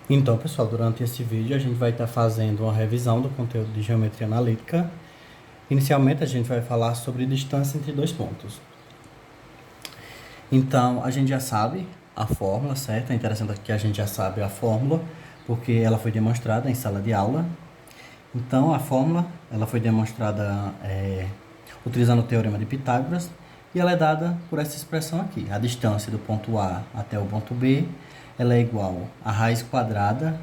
Então, pessoal, durante esse vídeo a gente vai estar fazendo uma revisão do conteúdo de geometria analítica. Inicialmente, a gente vai falar sobre distância entre dois pontos. Então, a gente já sabe a fórmula, certo? É interessante que a gente já sabe a fórmula, porque ela foi demonstrada em sala de aula. Então, a fórmula ela foi demonstrada utilizando o teorema de Pitágoras, e ela é dada por essa expressão aqui. A distância do ponto A até o ponto B, ela é igual a raiz quadrada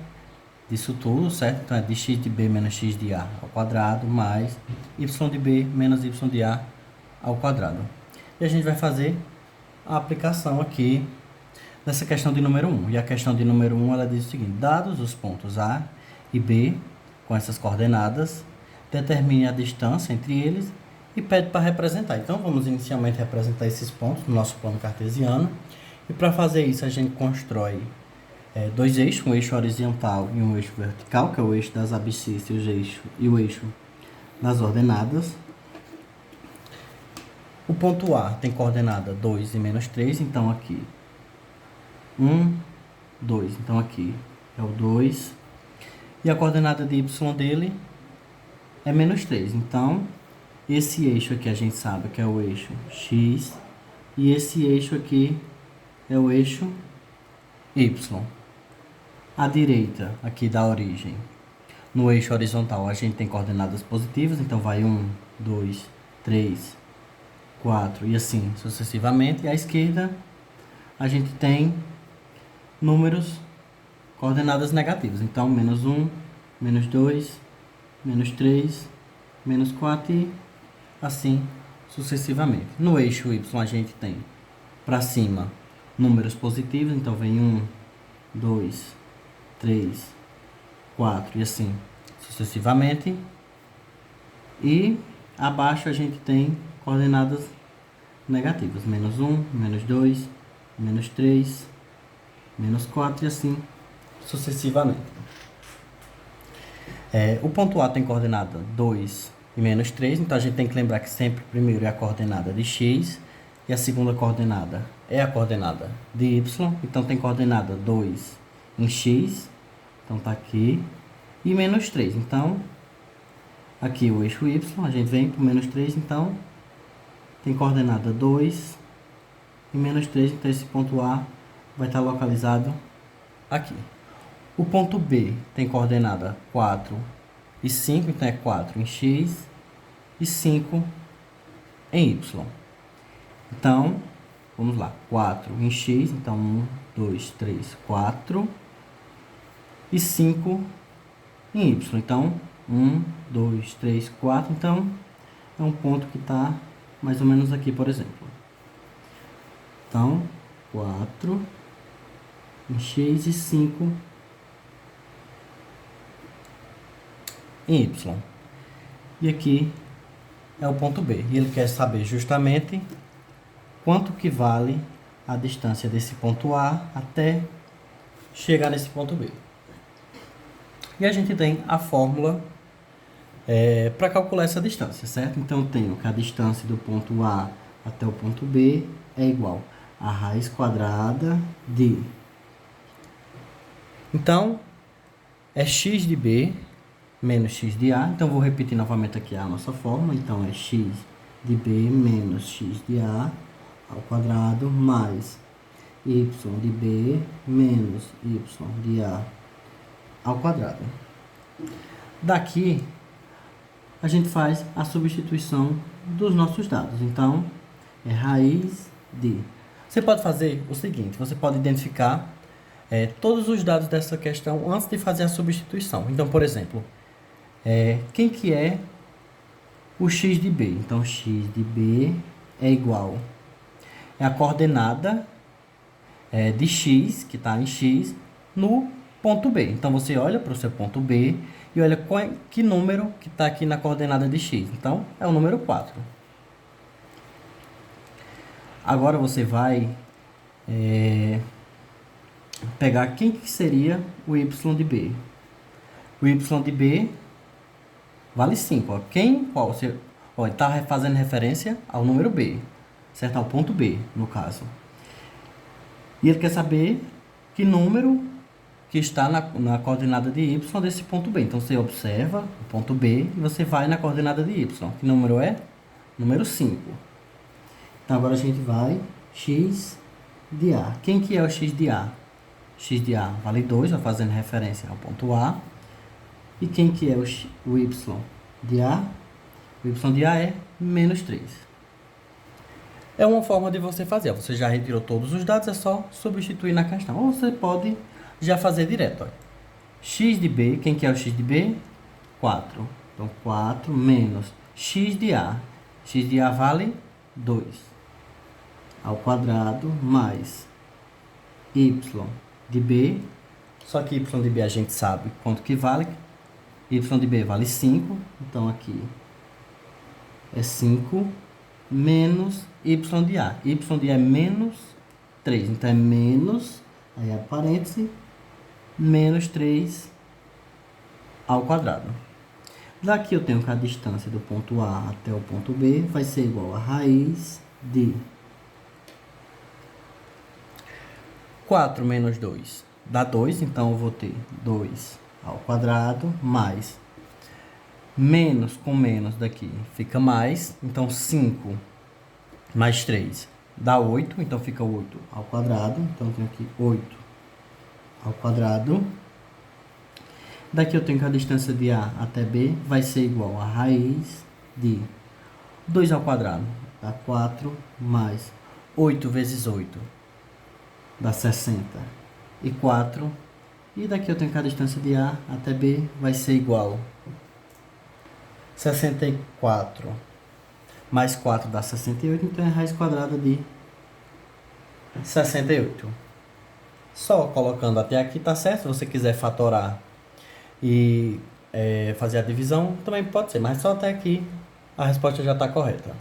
disso tudo, certo? Então, é de x de b menos x de a ao quadrado, mais y de b menos y de a ao quadrado. E a gente vai fazer a aplicação aqui nessa questão de número 1. E a questão de número 1, ela diz o seguinte: dados os pontos A e B, com essas coordenadas, determine a distância entre eles e pede para representar. Então, vamos inicialmente representar esses pontos no nosso plano cartesiano. E para fazer isso, a gente constrói dois eixos, um eixo horizontal e um eixo vertical, que é o eixo das abscissas e o eixo das ordenadas. O ponto A tem coordenada 2 e menos 3, então aqui 1, 2, então aqui é o 2. E a coordenada de y dele é menos 3, então esse eixo aqui a gente sabe que é o eixo x, e esse eixo aqui é o eixo y. À direita, aqui da origem, no eixo horizontal, a gente tem coordenadas positivas, então vai 1, 2, 3, 4 e assim sucessivamente. E à esquerda, a gente tem números coordenadas negativas, então menos 1, menos 2, menos 3, menos 4 e assim sucessivamente. No eixo y, a gente tem para cima números positivos, então vem 1, 2, 3, 4 e assim sucessivamente. E abaixo a gente tem coordenadas negativas, menos 1, menos 2, menos 3, menos 4 e assim sucessivamente. O ponto A tem coordenada 2 e menos 3, então a gente tem que lembrar que sempre primeiro é a coordenada de x e a segunda coordenada é a coordenada de y, então tem coordenada 2 em x, então tá aqui, e menos 3, então aqui o eixo y, a gente vem para menos 3, então tem coordenada 2 e menos 3, então esse ponto A vai estar localizado aqui. O ponto B tem coordenada 4 e 5, então é 4 em x e 5 em y. Então, vamos lá, 4 em x, então 1, 2, 3, 4, e 5 em y, então 1, 2, 3, 4, então é um ponto que está mais ou menos aqui, por exemplo. Então, 4 em x e 5 em y. E aqui é o ponto B. E ele quer saber justamente quanto que vale a distância desse ponto A até chegar nesse ponto B. E a gente tem a fórmula para calcular essa distância, certo? Então, eu tenho que a distância do ponto A até o ponto B é igual a raiz quadrada de... Então, é x de B menos x de A. Então, vou repetir novamente aqui a nossa fórmula. Então, é x de B menos x de A ao quadrado mais y de B menos y de A ao quadrado. Daqui, a gente faz a substituição dos nossos dados. Então, é raiz de... Você pode fazer o seguinte, você pode identificar todos os dados dessa questão antes de fazer a substituição. Então, por exemplo, quem que é o x de B? Então, x de B é igual... É a coordenada de x, que está em x, no ponto B. Então, você olha para o seu ponto B e olha que número que está aqui na coordenada de x. Então, é o número 4. Agora, você vai pegar quem que seria o y de B. O y de B vale 5. Qual? Você está fazendo referência ao número B, certo? Ao ponto B, no caso. E ele quer saber que número que está na coordenada de y desse ponto B. Então, você observa o ponto B e você vai na coordenada de y. Que número é? Número 5. Então, agora a gente vai x de A. Quem que é o x de A? X de A vale 2, já fazendo referência ao ponto A. E quem que é o y de A? O y de A é menos 3. É uma forma de você fazer. Você já retirou todos os dados, é só substituir na questão. Ou você pode já fazer direto. Ó. X de B, quem que é o x de B? 4. Então, 4 menos x de A. X de A vale 2 ao quadrado mais y de B. Só que y de B a gente sabe quanto que vale. Y de B vale 5. Então, aqui é 5 menos y de A. Y de A é menos 3. Então, é menos, aí é parêntese, menos 3 ao quadrado. Daqui eu tenho que a distância do ponto A até o ponto B vai ser igual a raiz de 4 menos 2 dá 2. Então, eu vou ter 2 ao quadrado mais menos com menos daqui fica mais. Então, 5 mais 3 dá 8. Então, fica 8 ao quadrado. Então, eu tenho aqui 8 ao quadrado. Daqui eu tenho que a distância de A até B vai ser igual a raiz de 2 ao quadrado. Dá 4 mais 8 vezes 8 dá 64. E daqui eu tenho que a distância de A até B vai ser igual a 64 mais 4 dá 68. Então, é a raiz quadrada de 68. Só colocando até aqui tá certo. Se você quiser fatorar e fazer a divisão, também pode ser. Mas só até aqui a resposta já está correta.